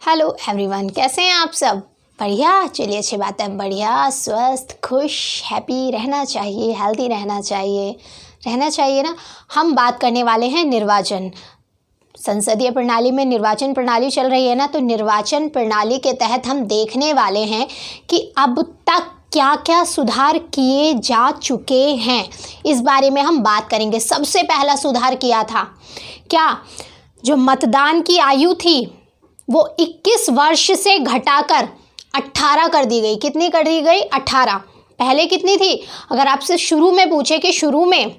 Hello everyone, कैसे हैं आप सब? बढ़िया। चलिए, अच्छी बात है। बढ़िया, स्वस्थ, खुश, हैप्पी रहना चाहिए, हेल्दी रहना चाहिए ना। हम बात करने वाले हैं निर्वाचन। संसदीय प्रणाली में निर्वाचन प्रणाली चल रही है ना, तो निर्वाचन प्रणाली के तहत हम देखने वाले हैं कि अब तक क्या क्या सुधार किए जा चुके हैं, इस बारे में हम बात करेंगे। सबसे पहला सुधार किया था क्या, जो मतदान की आयु थी वो 21 वर्ष से घटाकर 18 कर दी गई। कितनी कर दी गई? 18। पहले कितनी थी? अगर आपसे शुरू में पूछे कि शुरू में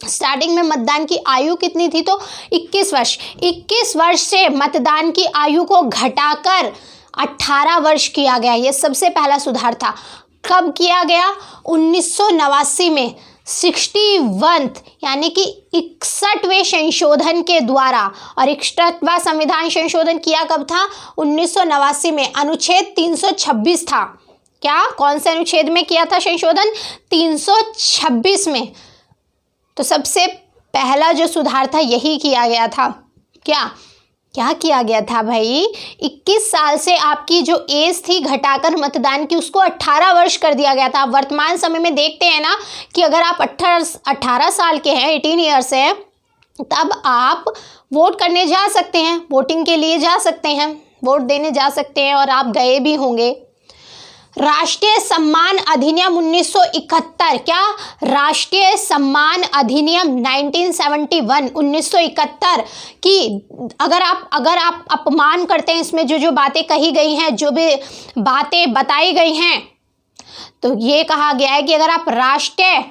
स्टार्टिंग में मतदान की आयु कितनी थी, तो 21 वर्ष। 21 वर्ष से मतदान की आयु को घटाकर 18 वर्ष किया गया। ये सबसे पहला सुधार था। कब किया गया? 1989 में 61 यानी कि 61वें संशोधन के द्वारा। और 61वां संविधान संशोधन किया कब था? 1989 में। अनुच्छेद 326 था। क्या, कौन से अनुच्छेद में किया था संशोधन? 326 में। तो सबसे पहला जो सुधार था यही किया गया था। क्या किया गया था भाई? 21 साल से आपकी जो एज थी घटाकर मतदान की, उसको 18 वर्ष कर दिया गया था। वर्तमान समय में देखते हैं ना कि अगर आप 18 साल के हैं, 18 ईयर्स हैं, तब आप वोट करने जा सकते हैं, वोटिंग के लिए जा सकते हैं, वोट देने जा सकते हैं, और आप गए भी होंगे। राष्ट्रीय सम्मान अधिनियम 1971। क्या? राष्ट्रीय सम्मान अधिनियम 1971 की अगर आप अपमान करते हैं, इसमें जो बातें कही गई हैं, जो भी बातें बताई गई हैं, तो ये कहा गया है कि अगर आप राष्ट्रीय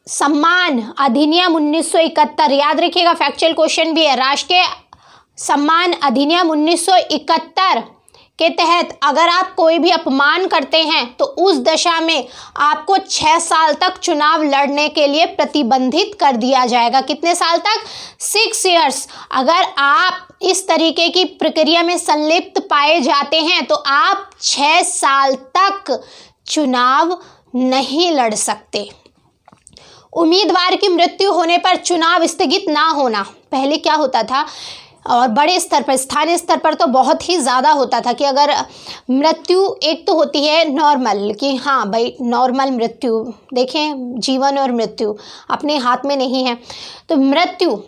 सम्मान अधिनियम 1971, याद रखिएगा, फैक्चुअल क्वेश्चन भी है। राष्ट्रीय सम्मान अधिनियम 1971 के तहत अगर आप कोई भी अपमान करते हैं तो उस दशा में आपको 6 साल तक चुनाव लड़ने के लिए प्रतिबंधित कर दिया जाएगा। कितने साल तक? 6 इयर्स। अगर आप इस तरीके की प्रक्रिया में संलिप्त पाए जाते हैं तो आप 6 साल तक चुनाव नहीं लड़ सकते। उम्मीदवार की मृत्यु होने पर चुनाव स्थगित ना होना। पहले क्या होता था, और बड़े स्तर पर, स्थानीय स्तर पर तो बहुत ही ज़्यादा होता था कि अगर मृत्यु, एक तो होती है नॉर्मल, कि हाँ भाई नॉर्मल मृत्यु, देखें जीवन और मृत्यु अपने हाथ में नहीं है, तो मृत्यु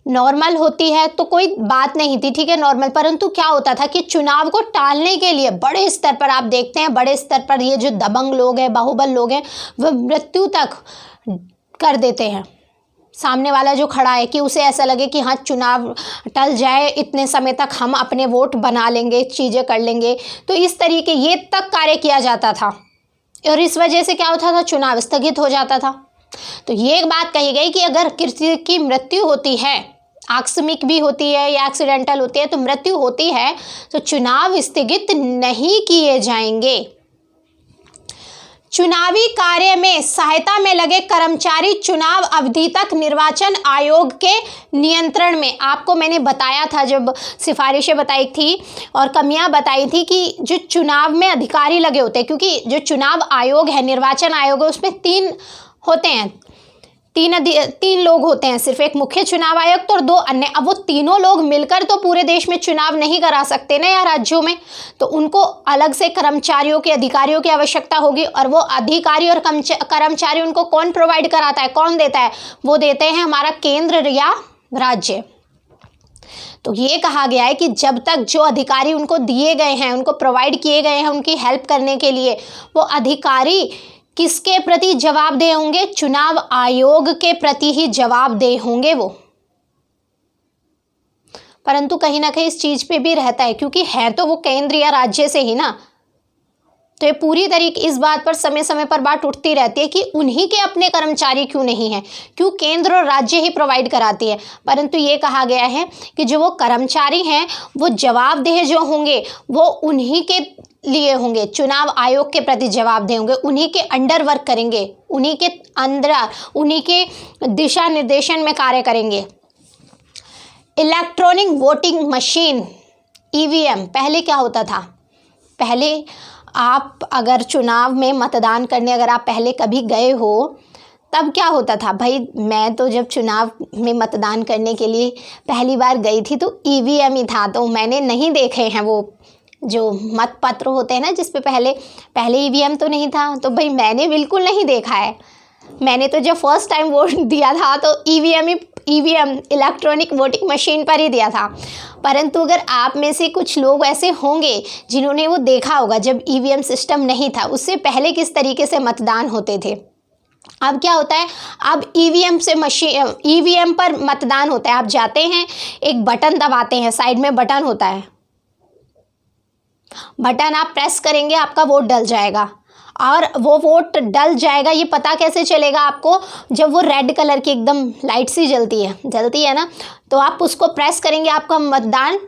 नॉर्मल होती है तो कोई बात नहीं थी, ठीक है, नॉर्मल। परंतु क्या होता था कि चुनाव को टालने के लिए बड़े स्तर पर आप देखते हैं, बड़े स्तर पर ये जो दबंग लोग हैं, बाहुबल लोग हैं, वह मृत्यु तक कर देते हैं। सामने वाला जो खड़ा है कि उसे ऐसा लगे कि हाँ चुनाव टल जाए, इतने समय तक हम अपने वोट बना लेंगे, चीज़ें कर लेंगे। तो इस तरीके ये तक कार्य किया जाता था, और इस वजह से क्या होता था, चुनाव स्थगित हो जाता था। तो ये एक बात कही गई कि अगर किसी की मृत्यु होती है, आकस्मिक भी होती है या एक्सीडेंटल होती है, तो मृत्यु होती है तो चुनाव स्थगित नहीं किए जाएंगे। चुनावी कार्य में सहायता में लगे कर्मचारी चुनाव अवधि तक निर्वाचन आयोग के नियंत्रण में। आपको मैंने बताया था, जब सिफारिशें बताई थी और कमियां बताई थी, कि जो चुनाव में अधिकारी लगे होते हैं, क्योंकि जो चुनाव आयोग है, निर्वाचन आयोग है, उसमें 3 होते हैं, 3 लोग होते हैं, सिर्फ एक मुख्य चुनाव आयुक्त और 2 अन्य। अब वो तीनों लोग मिलकर तो पूरे देश में चुनाव नहीं करा सकते ना, या राज्यों में, तो उनको अलग से कर्मचारियों के, अधिकारियों की आवश्यकता होगी। और वो अधिकारी और कर्मचारी उनको कौन प्रोवाइड कराता है, कौन देता है? वो देते हैं हमारा केंद्र या राज्य। तो ये कहा गया है कि जब तक जो अधिकारी उनको दिए गए हैं, उनको प्रोवाइड किए गए हैं उनकी हेल्प करने के लिए, वो अधिकारी किसके प्रति जवाबदेह होंगे? चुनाव आयोग के प्रति ही जवाबदेह होंगे वो। परंतु कहीं ना कहीं इस चीज पे भी रहता है, क्योंकि है तो वो केंद्र या राज्य से ही ना, तो ये पूरी तरीके इस बात पर समय समय पर बात उठती रहती है कि उन्हीं के अपने कर्मचारी क्यों नहीं हैं, क्यों केंद्र और राज्य ही प्रोवाइड कराती है। परंतु ये कहा गया है कि जो वो कर्मचारी हैं वो जवाबदेह जो होंगे वो उन्हीं के लिए होंगे, चुनाव आयोग के प्रति जवाबदेह होंगे, उन्हीं के अंडर वर्क करेंगे, उन्हीं के अंदर, उन्हीं के दिशा निर्देशन में कार्य करेंगे। Electronic voting machine, EVM. पहले क्या होता था? पहले आप अगर चुनाव में मतदान करने अगर आप पहले कभी गए हो तब क्या होता था भाई, मैं तो जब चुनाव में मतदान करने के लिए पहली बार गई थी तो ईवीएम ही था, तो मैंने नहीं देखे हैं वो जो मत पत्र होते हैं ना जिस पे पहले ईवीएम तो नहीं था, तो भाई मैंने बिल्कुल नहीं देखा है। मैंने तो जब फर्स्ट टाइम वोट दिया था तो ईवीएम इलेक्ट्रॉनिक वोटिंग मशीन पर ही दिया था। परंतु अगर आप में से कुछ लोग ऐसे होंगे जिन्होंने वो देखा होगा जब ईवीएम सिस्टम नहीं था, उससे पहले किस तरीके से मतदान होते थे। अब क्या होता है, अब ईवीएम पर मतदान होता है। आप जाते हैं, एक बटन दबाते हैं, साइड में बटन होता है, बटन आप प्रेस करेंगे, आपका वोट डल जाएगा। और वो वोट डल जाएगा ये पता कैसे चलेगा आपको, जब वो रेड कलर की एकदम लाइट सी जलती है ना, तो आप उसको प्रेस करेंगे, आपका मतदान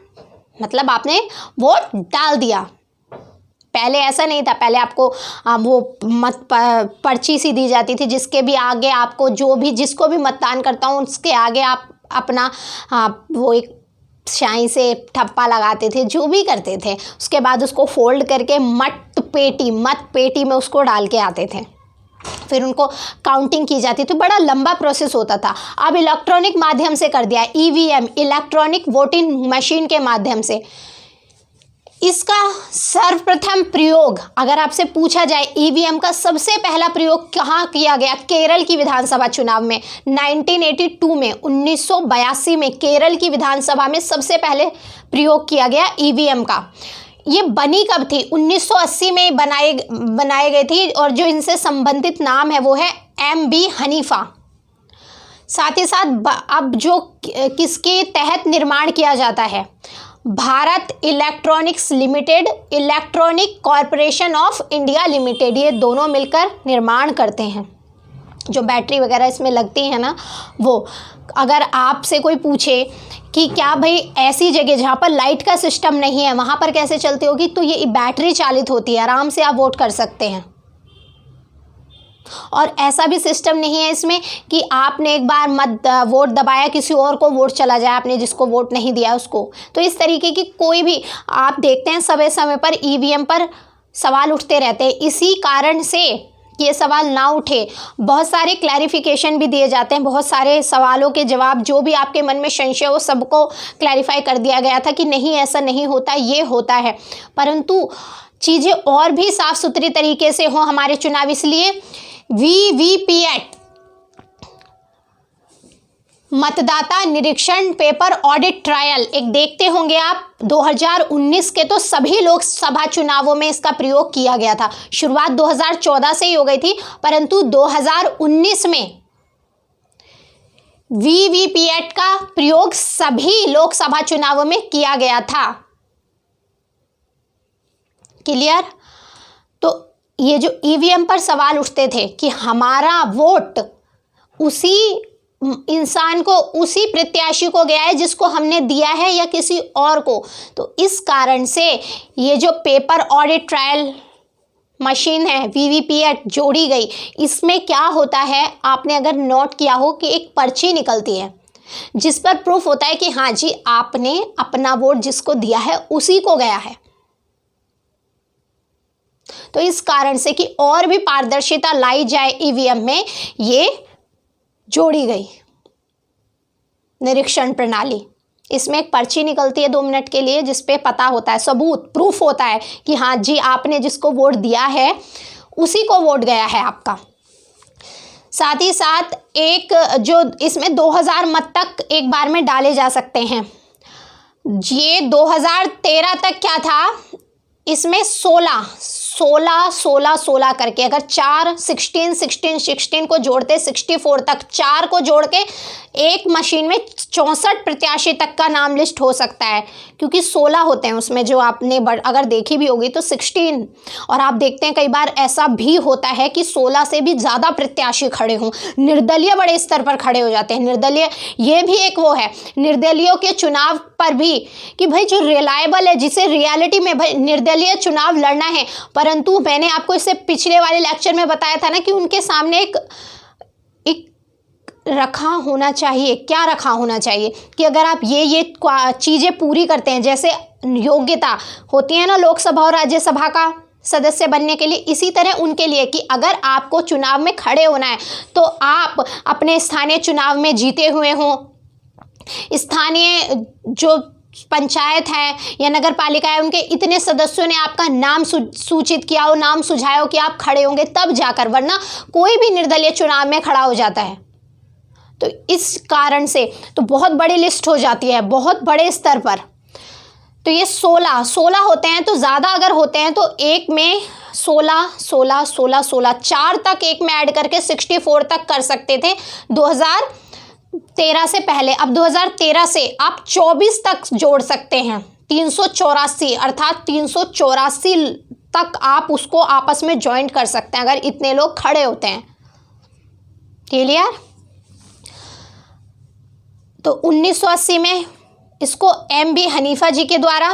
मतलब आपने वोट डाल दिया। पहले ऐसा नहीं था, पहले आपको वो पर्ची सी दी जाती थी जिसके भी आगे आपको जिसको भी मतदान करता हूँ उसके आगे आप अपना वो एक स्याही से ठप्पा लगाते थे, जो भी करते थे। उसके बाद उसको फोल्ड करके मत पेटी में उसको डाल के आते थे, फिर उनको काउंटिंग की जाती थी। बड़ा लंबा प्रोसेस होता था। अब इलेक्ट्रॉनिक माध्यम से कर दिया, ईवीएम इलेक्ट्रॉनिक वोटिंग मशीन के माध्यम से। इसका सर्वप्रथम प्रयोग अगर आपसे पूछा जाए, ईवीएम का सबसे पहला प्रयोग कहाँ किया गया? केरल की विधानसभा चुनाव में 1982 में 1982 में केरल की विधानसभा में सबसे पहले प्रयोग किया गया ईवीएम का। ये बनी कब थी? 1980 में बनाए गए थी, और जो इनसे संबंधित नाम है वो है MB हनीफा। साथ ही साथ अब जो किसके तहत निर्माण किया जाता है, Bharat electronics limited, electronic corporation of India limited, ये दोनों मिलकर निर्माण करते हैं। जो बैटरी वगैरह इसमें लगती है ना, वो अगर आपसे कोई पूछे कि क्या भाई ऐसी जगह जहाँ पर लाइट का सिस्टम नहीं है वहाँ पर कैसे चलती होगी, तो ये बैटरी चालित होती है, आराम से आप वोट कर सकते हैं। और ऐसा भी सिस्टम नहीं है इसमें कि आपने एक बार वोट दबाया, किसी और को वोट चला जाए, आपने जिसको वोट नहीं दिया उसको। तो इस तरीके की कोई भी, आप देखते हैं समय समय पर ईवीएम पर सवाल उठते रहते हैं। इसी कारण से ये सवाल ना उठे, बहुत सारे क्लैरिफिकेशन भी दिए जाते हैं, बहुत सारे सवालों के जवाब, जो भी आपके मन में संशय हो सबको क्लैरिफाई कर दिया गया था कि नहीं ऐसा नहीं होता, ये होता है। परंतु चीज़ें और भी साफ सुथरी तरीके से हो हमारे चुनाव, इसलिए वीवीपैट मतदाता निरीक्षण पेपर ऑडिट ट्रायल एक देखते होंगे आप। 2019 के तो सभी लोकसभा चुनावों में इसका प्रयोग किया गया था। शुरुआत 2014 से ही हो गई थी, परंतु 2019 में वीवीपैट का प्रयोग सभी लोकसभा चुनावों में किया गया था। क्लियर? तो ये जो ईवीएम पर सवाल उठते थे कि हमारा वोट उसी इंसान को, उसी प्रत्याशी को गया है जिसको हमने दिया है या किसी और को, तो इस कारण से ये जो पेपर ऑडिट ट्रायल मशीन है वीवीपैट जोड़ी गई। इसमें क्या होता है, आपने अगर नोट किया हो कि एक पर्ची निकलती है जिस पर प्रूफ होता है कि हाँ जी आपने अपना वोट जिसको दिया है उसी को गया है। तो इस कारण से कि और भी पारदर्शिता लाई जाए ईवीएम में, ये जोड़ी गई निरीक्षण प्रणाली। इसमें एक पर्ची निकलती है 2 मिनट के लिए जिस पे पता होता है, सबूत प्रूफ होता है कि हाँ जी आपने जिसको वोट दिया है उसी को वोट गया है आपका। साथ ही साथ एक जो इसमें 2000 मत तक एक बार में डाले जा सकते हैं। ये 2013 तक क्या था, इसमें 16 करके अगर 16 को जोड़ते 64 तक, 4 को जोड़ के एक मशीन में 64 प्रत्याशी तक का नाम लिस्ट हो सकता है, क्योंकि 16 होते हैं उसमें, जो आपने अगर देखी भी होगी तो 16। और आप देखते हैं कई बार ऐसा भी होता है कि 16 से भी ज़्यादा प्रत्याशी खड़े हों, निर्दलीय बड़े स्तर पर खड़े हो जाते हैं। निर्दलीय ये भी एक वो है निर्दलीयों के चुनाव पर भी कि भाई जो रिलायबल है, जिसे रियलिटी में भाई निर्दलीय चुनाव लड़ना है, परंतु मैंने आपको इससे पिछले वाले लेक्चर में बताया था ना कि उनके सामने एक रखा होना चाहिए। क्या रखा होना चाहिए कि अगर आप ये चीज़ें पूरी करते हैं, जैसे योग्यता होती है ना लोकसभा और राज्यसभा का सदस्य बनने के लिए। इसी तरह उनके लिए कि अगर आपको चुनाव में खड़े होना है तो आप अपने स्थानीय चुनाव में जीते हुए हों, स्थानीय जो पंचायत है या नगर पालिका है उनके इतने सदस्यों ने आपका नाम सूचित किया हो, नाम सुझाया हो कि आप खड़े होंगे, तब जाकर, वरना कोई भी निर्दलीय चुनाव में खड़ा हो जाता है। तो इस कारण से तो बहुत बड़ी लिस्ट हो जाती है, बहुत बड़े स्तर पर। तो ये 16 होते हैं, तो ज़्यादा अगर होते हैं तो एक में 16 4 तक एक में ऐड करके 64 तक कर सकते थे 2013 से पहले। अब 2013 से आप 24 तक जोड़ सकते हैं, 384, अर्थात 384 तक आप उसको आपस में ज्वाइंट कर सकते हैं अगर इतने लोग खड़े होते हैं। क्लियर? तो 1980 में इसको MB हनीफा जी के द्वारा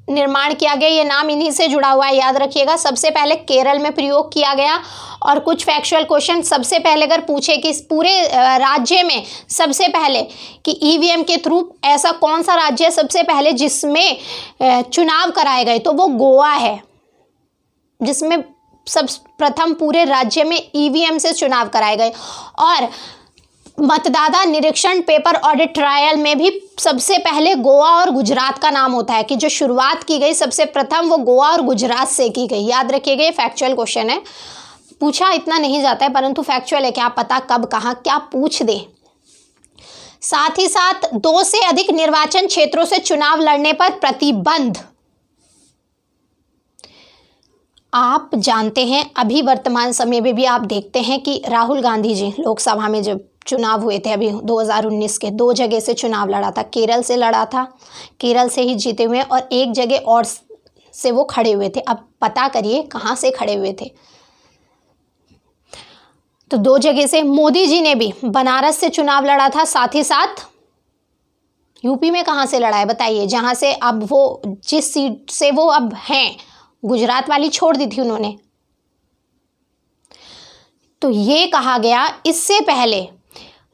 निर्माण किया गया। ये नाम इन्हीं से जुड़ा हुआ है, याद रखिएगा। सबसे पहले केरल में प्रयोग किया गया। और कुछ फैक्चुअल क्वेश्चन सबसे पहले अगर पूछे कि इस पूरे राज्य में सबसे पहले कि EVM के थ्रू ऐसा कौन सा राज्य है सबसे पहले जिसमें चुनाव कराए गए, तो वो गोवा है, जिसमें सब प्रथम पूरे राज्य में EVM से चुनाव कराए गए। और मतदाता निरीक्षण पेपर ऑडिट ट्रायल में भी सबसे पहले गोवा और गुजरात का नाम होता है कि जो शुरुआत की गई सबसे प्रथम वो गोवा और गुजरात से की गई। याद रखिएगा, ये फैक्चुअल क्वेश्चन है, पूछा इतना नहीं जाता है परंतु फैक्चुअल है, क्या पता कब कहाँ क्या पूछ दे। साथ ही साथ 2 से अधिक निर्वाचन क्षेत्रों से चुनाव लड़ने पर प्रतिबंध। आप जानते हैं अभी वर्तमान समय में भी आप देखते हैं कि राहुल गांधी जी लोकसभा में जब चुनाव हुए थे अभी 2019 के, 2 जगह से चुनाव लड़ा था। केरल से लड़ा था, केरल से ही जीते हुए, और एक जगह और से वो खड़े हुए थे। अब पता करिए कहाँ से खड़े हुए थे। तो 2 जगह से। मोदी जी ने भी बनारस से चुनाव लड़ा था, साथ ही साथ यूपी में कहाँ से लड़ा है बताइए, जहाँ से अब वो जिस सीट से वो अब हैं, गुजरात वाली छोड़ दी थी उन्होंने। तो ये कहा गया इससे पहले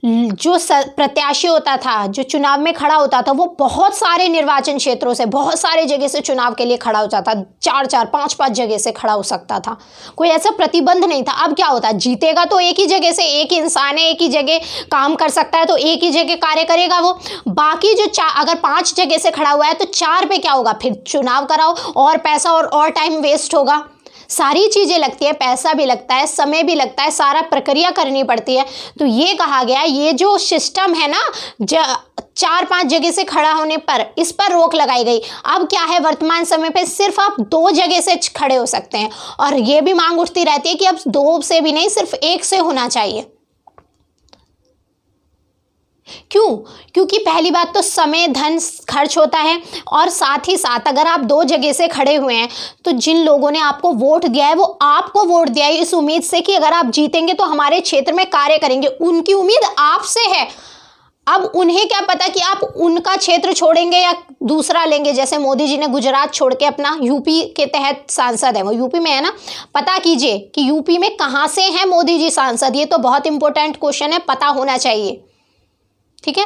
जो प्रत्याशी होता था, जो चुनाव में खड़ा होता था, वो बहुत सारे निर्वाचन क्षेत्रों से, बहुत सारे जगह से चुनाव के लिए खड़ा होता था। 4-4, 5-5 जगह से खड़ा हो सकता था, कोई ऐसा प्रतिबंध नहीं था। अब क्या होता है, जीतेगा तो एक ही जगह से, एक ही इंसान है, एक ही जगह काम कर सकता है, तो एक ही जगह कार्य करेगा वो। बाकी जो अगर 5 जगह से खड़ा हुआ है तो 4 पे क्या होगा, फिर चुनाव कराओ, और पैसा और टाइम वेस्ट होगा। सारी चीज़ें लगती है, पैसा भी लगता है, समय भी लगता है, सारा प्रक्रिया करनी पड़ती है। तो ये कहा गया ये जो सिस्टम है ना 4-5 जगह से खड़ा होने पर, इस पर रोक लगाई गई। अब क्या है, वर्तमान समय पे सिर्फ आप 2 जगह से खड़े हो सकते हैं। और ये भी मांग उठती रहती है कि अब 2 से भी नहीं, सिर्फ 1 से होना चाहिए। क्यों? क्योंकि पहली बात तो समय धन खर्च होता है, और साथ ही साथ अगर आप 2 जगह से खड़े हुए हैं तो जिन लोगों ने आपको वोट दिया है वो आपको वोट दिया है इस उम्मीद से कि अगर आप जीतेंगे तो हमारे क्षेत्र में कार्य करेंगे, उनकी उम्मीद आपसे है। अब उन्हें क्या पता कि आप उनका क्षेत्र छोड़ेंगे या दूसरा लेंगे। जैसे मोदी जी ने गुजरात छोड़ के अपना यूपी के तहत सांसद है, वो यूपी में है ना, पता कीजिए कि यूपी में कहाँ से हैं मोदी जी सांसद। ये तो बहुत इंपॉर्टेंट क्वेश्चन है, पता होना चाहिए, ठीक है।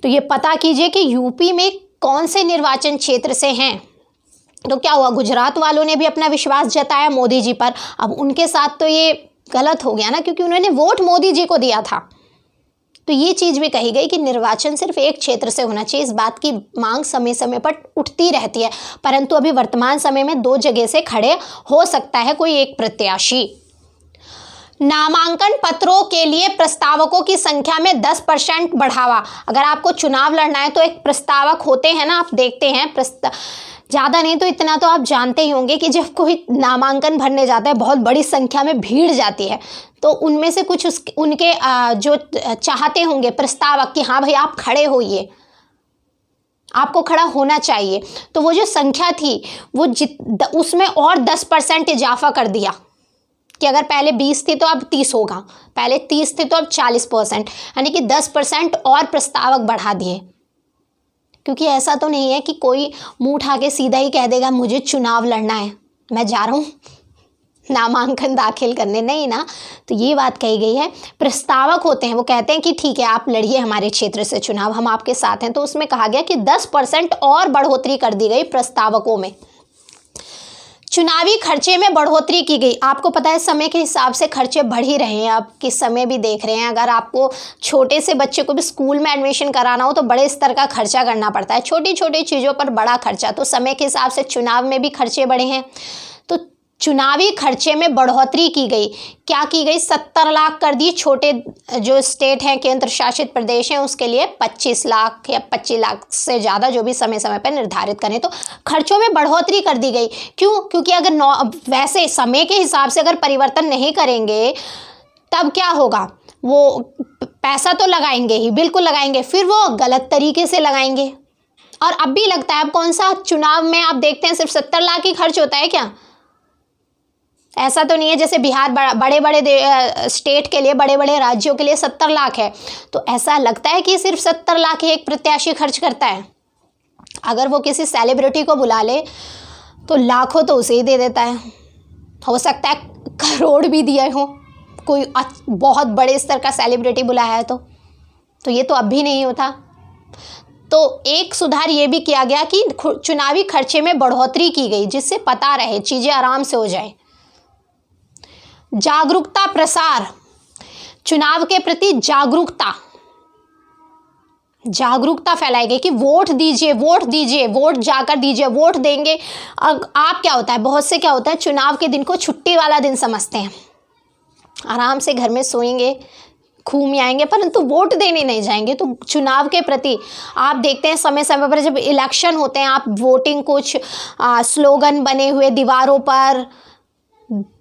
तो ये पता कीजिए कि यूपी में कौन से निर्वाचन क्षेत्र से हैं। तो क्या हुआ, गुजरात वालों ने भी अपना विश्वास जताया मोदी जी पर। अब उनके साथ तो ये गलत हो गया ना, क्योंकि उन्होंने वोट मोदी जी को दिया था। तो ये चीज़ भी कही गई कि निर्वाचन सिर्फ एक क्षेत्र से होना चाहिए। इस बात की मांग समय समय पर उठती रहती है, परंतु अभी वर्तमान समय में 2 जगह से खड़े हो सकता है कोई एक प्रत्याशी। नामांकन पत्रों के लिए प्रस्तावकों की संख्या में 10% बढ़ावा। अगर आपको चुनाव लड़ना है तो एक प्रस्तावक होते हैं ना, आप देखते हैं ज़्यादा नहीं तो इतना तो आप जानते ही होंगे कि जब कोई नामांकन भरने जाता है बहुत बड़ी संख्या में भीड़ जाती है, तो उनमें से कुछ उनके जो चाहते होंगे प्रस्तावक कि हाँ भाई आप खड़े होइए, आपको खड़ा होना चाहिए। तो वो जो संख्या थी वो उसमें और 10% इजाफा कर दिया कि अगर पहले 20 थी तो अब 30 होगा, पहले 30 थी तो अब 40%, यानी कि 10% और प्रस्तावक बढ़ा दिए। क्योंकि ऐसा तो नहीं है कि कोई मुंह उठा के सीधा ही कह देगा मुझे चुनाव लड़ना है, मैं जा रहा हूँ नामांकन दाखिल करने, नहीं ना। तो ये बात कही गई है, प्रस्तावक होते हैं, वो कहते हैं कि ठीक है आप लड़िए हमारे क्षेत्र से चुनाव, हम आपके साथ हैं। तो उसमें कहा गया कि 10% और बढ़ोतरी कर दी गई प्रस्तावकों में। चुनावी खर्चे में बढ़ोतरी की गई। आपको पता है समय के हिसाब से खर्चे बढ़ ही रहे हैं, आप किस समय भी देख रहे हैं। अगर आपको छोटे से बच्चे को भी स्कूल में एडमिशन कराना हो तो बड़े स्तर का खर्चा करना पड़ता है, छोटी छोटी चीज़ों पर बड़ा खर्चा। तो समय के हिसाब से चुनाव में भी खर्चे बढ़े हैं। तो चुनावी खर्चे में बढ़ोतरी की गई। क्या की गई? 70 लाख कर दी। छोटे जो स्टेट हैं, केंद्र शासित प्रदेश हैं, उसके लिए 25 लाख या 25 लाख से ज़्यादा जो भी समय समय पर निर्धारित करें। तो खर्चों में बढ़ोतरी कर दी गई। क्यों? क्योंकि अगर वैसे समय के हिसाब से अगर परिवर्तन नहीं करेंगे तब क्या होगा? वो पैसा तो लगाएंगे ही, बिल्कुल लगाएंगे, फिर वो गलत तरीके से लगाएंगे। और अब भी लगता है, अब कौन सा चुनाव में आप देखते हैं सिर्फ 70 लाख ही खर्च होता है क्या? ऐसा तो नहीं है जैसे बिहार बड़े बड़े स्टेट के लिए, बड़े बड़े राज्यों के लिए 70 लाख है, तो ऐसा लगता है कि सिर्फ 70 लाख ही एक प्रत्याशी खर्च करता है। अगर वो किसी सेलिब्रिटी को बुला ले तो लाखों तो उसे ही दे देता है, हो सकता है करोड़ भी दिए हो, कोई बहुत बड़े स्तर का सेलिब्रिटी बुलाया है तो ये तो अब भी नहीं होता। तो एक सुधार ये भी किया गया कि चुनावी खर्चे में बढ़ोतरी की गई, जिससे पता रहे, चीज़ें आराम से हो जाए। जागरूकता प्रसार, चुनाव के प्रति जागरूकता फैलाई गई कि वोट दीजिए, वोट दीजिए, वोट जाकर दीजिए, वोट देंगे। आप क्या होता है, बहुत से क्या होता है, चुनाव के दिन को छुट्टी वाला दिन समझते हैं, आराम से घर में सोएंगे, घूम आएंगे, परंतु वोट देने नहीं जाएंगे। तो चुनाव के प्रति आप देखते हैं समय समय पर जब इलेक्शन होते हैं, आप वोटिंग कुछ स्लोगन बने हुए दीवारों पर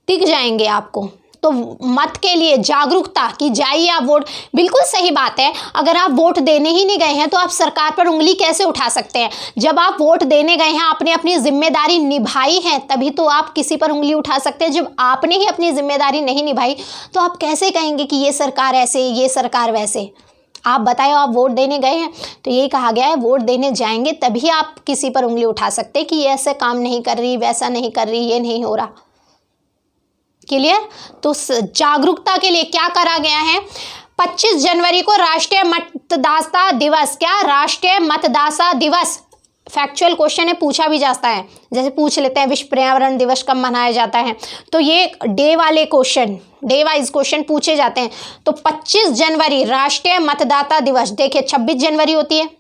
दिख जाएंगे आपको। तो मत के लिए जागरूकता कि जाइए आप वोट। बिल्कुल सही बात है, अगर आप वोट देने ही नहीं गए हैं तो आप सरकार पर उंगली कैसे उठा सकते हैं? जब आप वोट देने गए हैं, आपने अपनी जिम्मेदारी निभाई है, तभी तो आप किसी पर उंगली उठा सकते हैं। जब आपने ही अपनी जिम्मेदारी नहीं निभाई तो आप कैसे कहेंगे कि ये सरकार ऐसे, ये सरकार वैसे? आप बताएं, आप वोट देने गए हैं तो यही कहा गया है, वोट देने जाएंगे तभी आप किसी पर उंगली उठा सकते हैं कि ये ऐसे काम नहीं कर रही, वैसा नहीं कर रही, ये नहीं हो रहा। क्लियर? तो जागरूकता के लिए क्या करा गया है? 25 जनवरी को राष्ट्रीय मतदाता दिवस। क्या? राष्ट्रीय मतदाता दिवस। फैक्चुअल क्वेश्चन है, पूछा भी जाता है, जैसे पूछ लेते हैं विश्व पर्यावरण दिवस कब मनाया जाता है, तो ये डे वाले क्वेश्चन, डे वाइज क्वेश्चन पूछे जाते हैं। तो 25 जनवरी राष्ट्रीय मतदाता दिवस। देखिए 26 जनवरी होती है,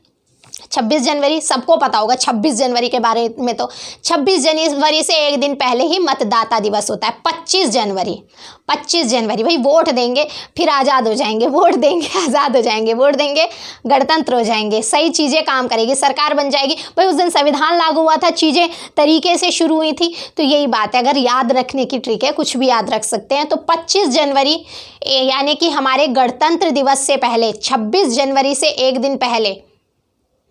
26 जनवरी सबको पता होगा, 26 जनवरी के बारे में तो 26 जनवरी से एक दिन पहले ही मतदाता दिवस होता है। 25 जनवरी भाई वोट देंगे फिर आज़ाद हो जाएंगे, वोट देंगे आज़ाद हो जाएंगे, वोट देंगे गणतंत्र हो जाएंगे, सही चीज़ें काम करेगी, सरकार बन जाएगी। भाई उस दिन संविधान लागू हुआ था, चीज़ें तरीके से शुरू हुई थी। तो यही बात है, अगर याद रखने की ट्रिक है, कुछ भी याद रख सकते हैं। तो 25 जनवरी यानी कि हमारे गणतंत्र दिवस से पहले 26 जनवरी से एक दिन पहले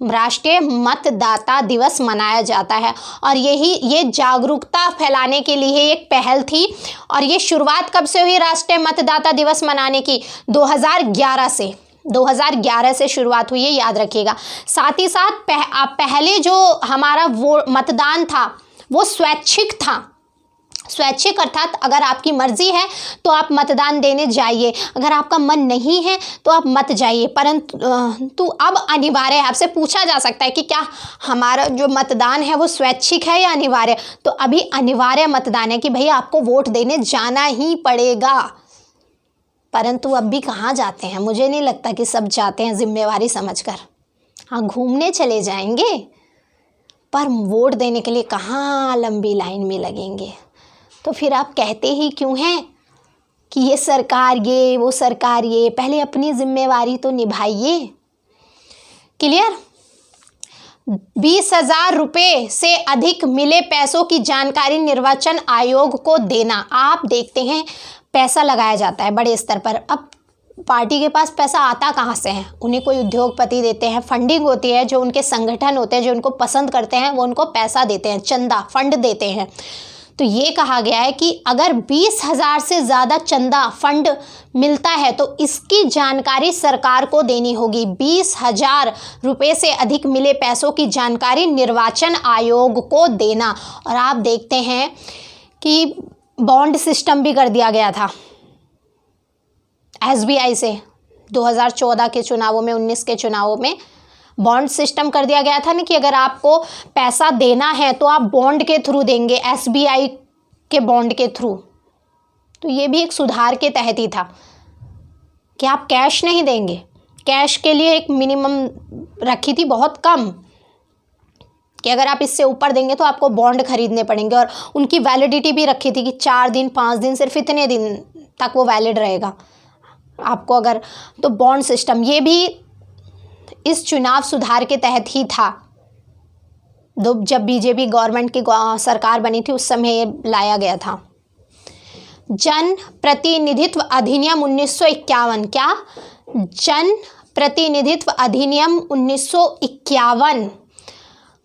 राष्ट्रीय मतदाता दिवस मनाया जाता है। और ये जागरूकता फैलाने के लिए एक पहल थी। और ये शुरुआत कब से हुई राष्ट्रीय मतदाता दिवस मनाने की? 2011 से शुरुआत हुई है, याद रखिएगा। साथ ही साथ पहले जो हमारा वो मतदान था वो स्वैच्छिक था। स्वैच्छिक अर्थात अगर आपकी मर्जी है तो आप मतदान देने जाइए, अगर आपका मन नहीं है तो आप मत जाइए। परंतु अब अनिवार्य है, आपसे पूछा जा सकता है कि क्या हमारा जो मतदान है वो स्वैच्छिक है या अनिवार्य? तो अभी अनिवार्य मतदान है कि भैया आपको वोट देने जाना ही पड़ेगा। परंतु अब भी कहाँ जाते हैं? मुझे नहीं लगता कि सब जाते हैं जिम्मेवारी समझकर। हाँ, घूमने चले जाएंगे, पर वोट देने के लिए कहाँ लंबी लाइन में लगेंगे। तो फिर आप कहते ही क्यों हैं कि ये सरकार ये, वो सरकार ये? पहले अपनी जिम्मेवारी तो निभाइए। क्लियर? 20,000 रुपये से अधिक मिले पैसों की जानकारी निर्वाचन आयोग को देना। आप देखते हैं पैसा लगाया जाता है बड़े स्तर पर। अब पार्टी के पास पैसा आता कहाँ से है? उन्हें कोई उद्योगपति देते हैं, फंडिंग होती है, जो उनके संगठन होते हैं, जो उनको पसंद करते हैं, वो उनको पैसा देते हैं, चंदा फंड देते हैं। तो ये कहा गया है कि अगर 20,000 से ज़्यादा चंदा फंड मिलता है तो इसकी जानकारी सरकार को देनी होगी। 20,000 रुपये से अधिक मिले पैसों की जानकारी निर्वाचन आयोग को देना। और आप देखते हैं कि बॉन्ड सिस्टम भी कर दिया गया था SBI से 2014 के चुनावों में, 19 के चुनावों में बॉन्ड सिस्टम कर दिया गया था ना कि अगर आपको पैसा देना है तो आप बॉन्ड के थ्रू देंगे, SBI के बॉन्ड के थ्रू। तो ये भी एक सुधार के तहत ही था कि आप कैश नहीं देंगे। कैश के लिए एक मिनिमम रखी थी बहुत कम, कि अगर आप इससे ऊपर देंगे तो आपको बॉन्ड खरीदने पड़ेंगे, और उनकी वैलिडिटी भी रखी थी कि 4 दिन 5 दिन, सिर्फ इतने दिन तक वो वैलिड रहेगा आपको अगर। तो बॉन्ड सिस्टम ये भी इस चुनाव सुधार के तहत ही था। जब बीजेपी गवर्नमेंट की सरकार बनी थी उस समय ये लाया गया था। जन प्रतिनिधित्व अधिनियम 1951, क्या? जन प्रतिनिधित्व अधिनियम 1951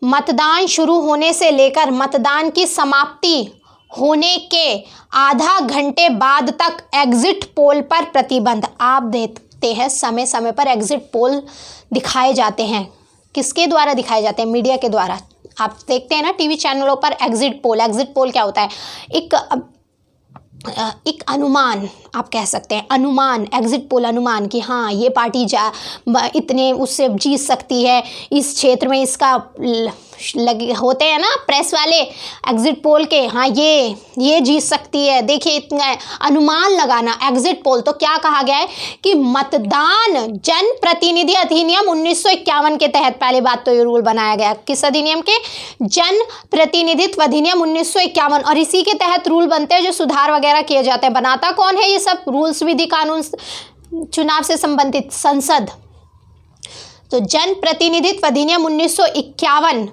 मतदान शुरू होने से लेकर मतदान की समाप्ति होने के आधा घंटे बाद तक एग्जिट पोल पर प्रतिबंध। आप देखते हैं समय समय पर एग्जिट पोल दिखाए जाते हैं। किसके द्वारा दिखाए जाते हैं? मीडिया के द्वारा। आप देखते हैं ना टीवी चैनलों पर एग्जिट पोल। एग्जिट पोल क्या होता है? एक अनुमान आप कह सकते हैं, अनुमान, एग्जिट पोल अनुमान कि हाँ ये पार्टी इतने उससे जीत सकती है, इस क्षेत्र में इसका लगे होते हैं ना प्रेस वाले एग्जिट पोल के, हाँ ये जीत सकती है, देखिए इतना अनुमान लगाना एग्जिट पोल। तो क्या कहा गया है कि मतदान जन प्रतिनिधि अधिनियम 1951 के तहत, पहले बात तो ये रूल बनाया गया किस अधिनियम के? जन प्रतिनिधित्व अधिनियम 1951, और इसी के तहत रूल बनते हैं जो सुधार वगैरह किए जाते हैं। बनाता कौन है ये सब रूल्स, विधि, कानून चुनाव से संबंधित? संसद। तो जन प्रतिनिधित्व अधिनियम 1951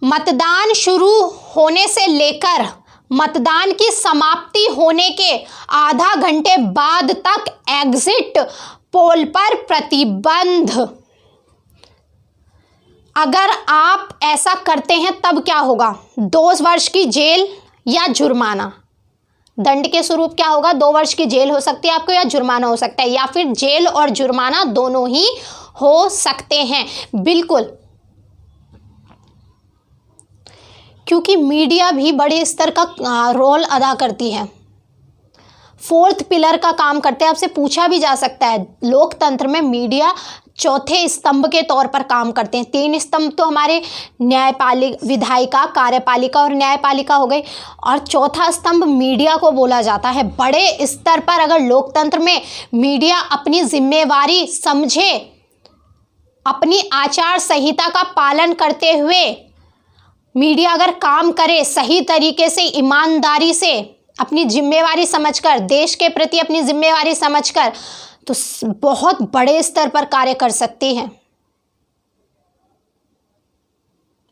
मतदान शुरू होने से लेकर मतदान की समाप्ति होने के आधा घंटे बाद तक एग्जिट पोल पर प्रतिबंध। अगर आप ऐसा करते हैं तब क्या होगा? 2 वर्ष की जेल या जुर्माना। दंड के स्वरूप क्या होगा? 2 वर्ष की जेल हो सकती है आपको, या जुर्माना हो सकता है, या फिर जेल और जुर्माना दोनों ही हो सकते हैं। बिल्कुल, क्योंकि मीडिया भी बड़े स्तर का रोल अदा करती है, 4th पिलर का काम करते हैं। आपसे पूछा भी जा सकता है, लोकतंत्र में मीडिया 4थे स्तंभ के तौर पर काम करते हैं। 3 स्तंभ तो हमारे न्यायपालिका, विधायिका, कार्यपालिका और न्यायपालिका हो गई, और 4था स्तंभ मीडिया को बोला जाता है। बड़े स्तर पर अगर लोकतंत्र में मीडिया अपनी जिम्मेवारी समझे, अपनी आचार संहिता का पालन करते हुए मीडिया अगर काम करे सही तरीके से, ईमानदारी से, अपनी जिम्मेवारी समझकर, देश के प्रति अपनी जिम्मेवारी समझकर, तो बहुत बड़े स्तर पर कार्य कर सकती है।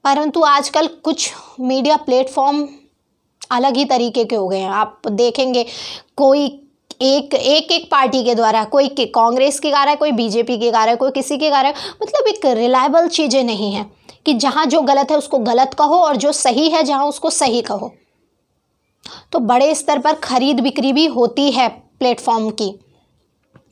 परंतु आजकल कुछ मीडिया प्लेटफॉर्म अलग ही तरीके के हो गए हैं। आप देखेंगे कोई एक पार्टी के द्वारा, कोई कांग्रेस की गा रहा है, कोई बीजेपी की गा रहा है, कोई किसी की गा रहा है। मतलब एक रिलायबल चीज़ें नहीं हैं कि जहाँ जो गलत है उसको गलत कहो और जो सही है जहाँ उसको सही कहो। तो बड़े स्तर पर खरीद बिक्री भी होती है प्लेटफॉर्म की।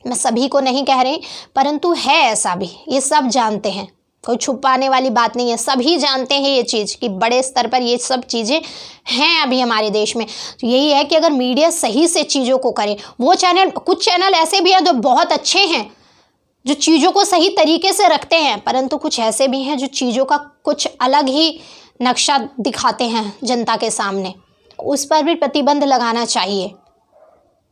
मैं सभी को नहीं कह रही, परंतु है ऐसा भी, ये सब जानते हैं, कोई छुपाने वाली बात नहीं है, सभी जानते हैं ये चीज़ कि बड़े स्तर पर ये सब चीज़ें हैं अभी हमारे देश में। तो यही है कि अगर मीडिया सही से चीज़ों को करे, वो चैनल, कुछ चैनल ऐसे भी हैं जो बहुत अच्छे हैं, जो चीज़ों को सही तरीके से रखते हैं, परंतु कुछ ऐसे भी हैं जो चीज़ों का कुछ अलग ही नक्शा दिखाते हैं जनता के सामने। उस पर भी प्रतिबंध लगाना चाहिए।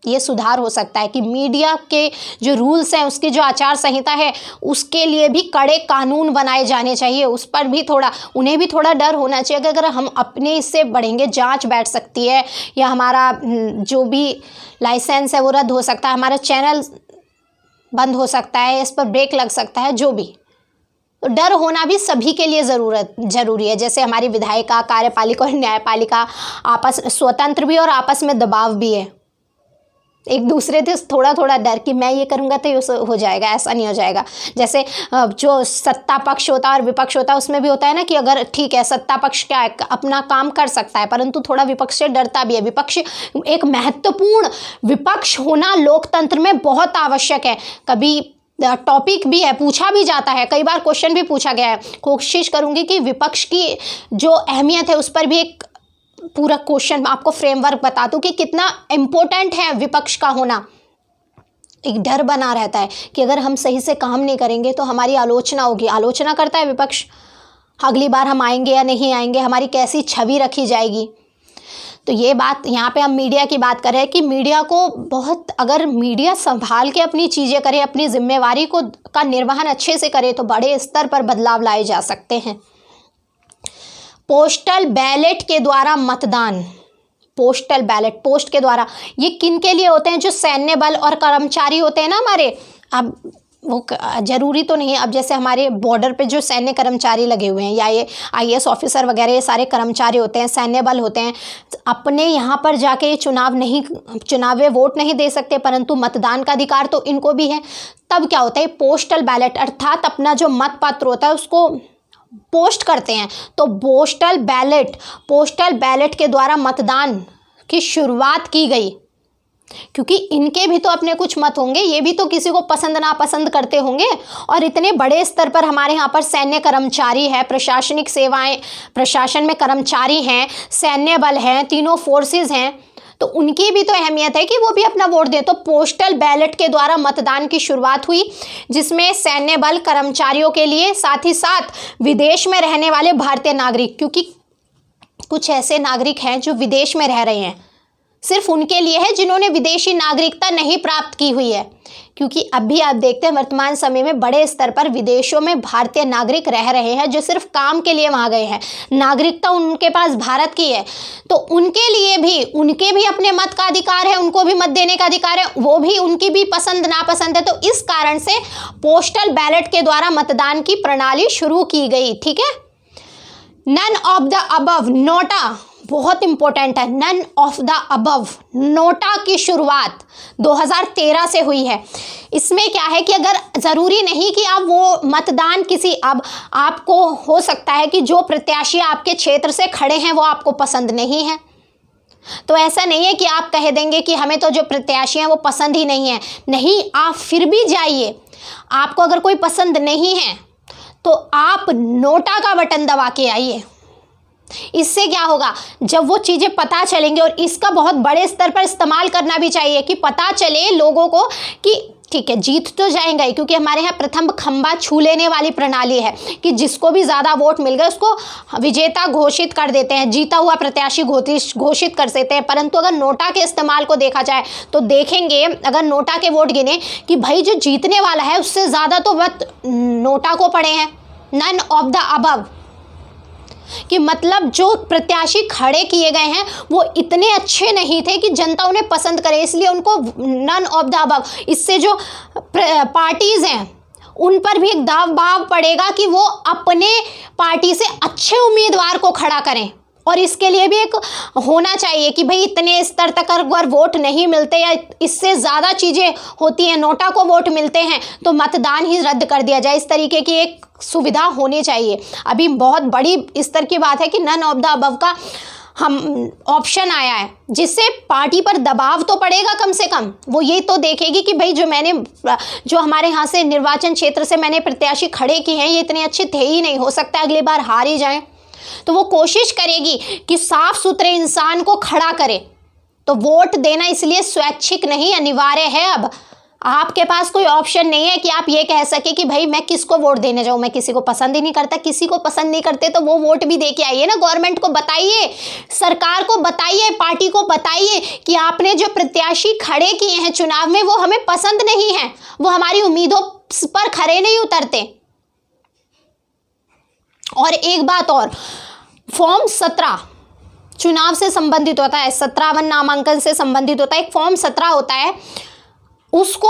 ये सुधार हो सकता है कि मीडिया के जो रूल्स हैं, उसकी जो आचार संहिता है, उसके लिए भी कड़े कानून बनाए जाने चाहिए। उस पर भी थोड़ा, उन्हें भी थोड़ा डर होना चाहिए कि अगर हम अपने इससे बढ़ेंगे, जांच बैठ सकती है, या हमारा जो भी लाइसेंस है वो रद्द हो सकता है, हमारा चैनल बंद हो सकता है, इस पर ब्रेक लग सकता है, जो भी। तो डर होना भी सभी के लिए ज़रूरी है। जैसे हमारी विधायिका, कार्यपालिका और न्यायपालिका आपस स्वतंत्र भी और आपस में दबाव भी है, एक दूसरे से थोड़ा थोड़ा डर कि मैं ये करूँगा तो ये हो जाएगा, ऐसा नहीं हो जाएगा। जैसे जो सत्ता पक्ष होता है और विपक्ष होता है, उसमें भी होता है ना कि अगर ठीक है सत्ता पक्ष क्या है, अपना काम कर सकता है, परंतु थोड़ा विपक्ष से डरता भी है। विपक्ष एक महत्वपूर्ण, विपक्ष होना लोकतंत्र में बहुत आवश्यक है। कभी टॉपिक भी है, पूछा भी जाता है, कई बार क्वेश्चन भी पूछा गया है। कोशिश करूँगी कि विपक्ष की जो अहमियत है उस पर भी एक पूरा क्वेश्चन आपको फ्रेमवर्क बता दूं कि कितना इम्पोर्टेंट है विपक्ष का होना। एक डर बना रहता है कि अगर हम सही से काम नहीं करेंगे तो हमारी आलोचना होगी। आलोचना करता है विपक्ष, अगली बार हम आएंगे या नहीं आएंगे, हमारी कैसी छवि रखी जाएगी। तो ये बात यहाँ पे हम मीडिया की बात कर रहे हैं कि मीडिया को बहुत, अगर मीडिया संभाल के अपनी चीज़ें करे, अपनी जिम्मेवारी को का निर्वहन अच्छे से करे तो बड़े स्तर पर बदलाव लाए जा सकते हैं। पोस्टल बैलेट के द्वारा मतदान, पोस्टल बैलेट पोस्ट के द्वारा, ये किन के लिए होते हैं? जो सैन्य बल और कर्मचारी होते हैं ना हमारे, अब वो ज़रूरी तो नहीं है, अब जैसे हमारे बॉर्डर पे जो सैन्य कर्मचारी लगे हुए हैं या ये IAS ऑफिसर वगैरह, ये सारे कर्मचारी होते हैं, सैन्य बल होते हैं, अपने यहाँ पर जाके चुनाव में वोट नहीं दे सकते, परंतु मतदान का अधिकार तो इनको भी है। तब क्या होता है, पोस्टल बैलेट अर्थात अपना जो मत पत्र होता है उसको पोस्ट करते हैं। तो पोस्टल बैलेट के द्वारा मतदान की शुरुआत की गई, क्योंकि इनके भी तो अपने कुछ मत होंगे, ये भी तो किसी को पसंद नापसंद करते होंगे। और इतने बड़े स्तर पर हमारे यहाँ पर सैन्य कर्मचारी है, प्रशासनिक सेवाएं, प्रशासन में कर्मचारी हैं, सैन्य बल हैं, तीनों फोर्सेस हैं, तो उनकी भी तो अहमियत है कि वो भी अपना वोट दें। तो पोस्टल बैलेट के द्वारा मतदान की शुरुआत हुई, जिसमें सैन्य बल कर्मचारियों के लिए, साथ ही साथ विदेश में रहने वाले भारतीय नागरिक, क्योंकि कुछ ऐसे नागरिक हैं जो विदेश में रह रहे हैं, सिर्फ उनके लिए है जिन्होंने विदेशी नागरिकता नहीं प्राप्त की हुई है। क्योंकि अभी आप देखते हैं वर्तमान समय में बड़े स्तर पर विदेशों में भारतीय नागरिक रह रहे हैं जो सिर्फ काम के लिए वहाँ गए हैं, नागरिकता उनके पास भारत की है, तो उनके भी अपने मत का अधिकार है, उनको भी मत देने का अधिकार है, वो भी उनकी भी पसंद नापसंद है। तो इस कारण से पोस्टल बैलेट के द्वारा मतदान की प्रणाली शुरू की गई। ठीक है, none of the above, NOTA बहुत इंपॉर्टेंट है, none of the above, NOTA की शुरुआत 2013 से हुई है। इसमें क्या है कि अगर ज़रूरी नहीं कि आप वो मतदान किसी, अब आपको हो सकता है कि जो प्रत्याशी आपके क्षेत्र से खड़े हैं वो आपको पसंद नहीं है, तो ऐसा नहीं है कि आप कह देंगे कि हमें तो जो प्रत्याशी हैं वो पसंद ही नहीं है। नहीं, आप फिर भी जाइए, आपको अगर कोई पसंद नहीं है तो आप नोटा का बटन दबा के आइए। इससे क्या होगा, जब वो चीज़ें पता चलेंगी, और इसका बहुत बड़े स्तर पर इस्तेमाल करना भी चाहिए कि पता चले लोगों को कि ठीक है, जीत तो जाएंगे ही, क्योंकि हमारे यहाँ प्रथम खंबा छू लेने वाली प्रणाली है कि जिसको भी ज़्यादा वोट मिल गए उसको विजेता घोषित कर देते हैं, जीता हुआ प्रत्याशी घोषित कर देते हैं। परंतु अगर नोटा के इस्तेमाल को देखा जाए तो देखेंगे, अगर नोटा के वोट गिने कि भाई जो जीतने वाला है उससे ज़्यादा तो वोट नोटा को पड़े हैं, नन ऑफ द अबव, कि मतलब जो प्रत्याशी खड़े किए गए हैं वो इतने अच्छे नहीं थे कि जनता उन्हें पसंद करे, इसलिए उनको नन ऑफ द अबव। इससे जो पार्टीज हैं उन पर भी एक दबाव पड़ेगा कि वो अपने पार्टी से अच्छे उम्मीदवार को खड़ा करें, और इसके लिए भी एक होना चाहिए कि भाई इतने स्तर तक अगर वोट नहीं मिलते या इससे ज़्यादा चीज़ें होती हैं, नोटा को वोट मिलते हैं, तो मतदान ही रद्द कर दिया जाए। इस तरीके की एक सुविधा होनी चाहिए। अभी बहुत बड़ी स्तर की बात है कि नन ऑफ द अबव का हम ऑप्शन आया है, जिससे पार्टी पर दबाव तो पड़ेगा, कम से कम वो ये तो देखेगी कि भाई जो हमारे यहाँ से निर्वाचन क्षेत्र से मैंने प्रत्याशी खड़े किए हैं ये इतने अच्छे थे ही नहीं, हो सकता है अगली बार हार ही जाएं, तो वो कोशिश करेगी कि साफ सुथरे इंसान को खड़ा करे। तो वोट देना इसलिए स्वैच्छिक नहीं, अनिवार्य है। अब आपके पास कोई ऑप्शन नहीं है कि आप ये कह सके कि भाई मैं किसको वोट देने जाऊं, मैं किसी को पसंद ही नहीं करता। किसी को पसंद नहीं करते तो वो वोट भी दे के आइए ना, गवर्नमेंट को बताइए, सरकार को बताइए, पार्टी को बताइए कि आपने जो प्रत्याशी खड़े किए हैं चुनाव में वो हमें पसंद नहीं है, वो हमारी उम्मीदों पर खरे नहीं उतरते। और एक बात और, फॉर्म 17 चुनाव से संबंधित होता है, 17वां नामांकन से संबंधित होता है। एक फॉर्म 17 होता है, उसको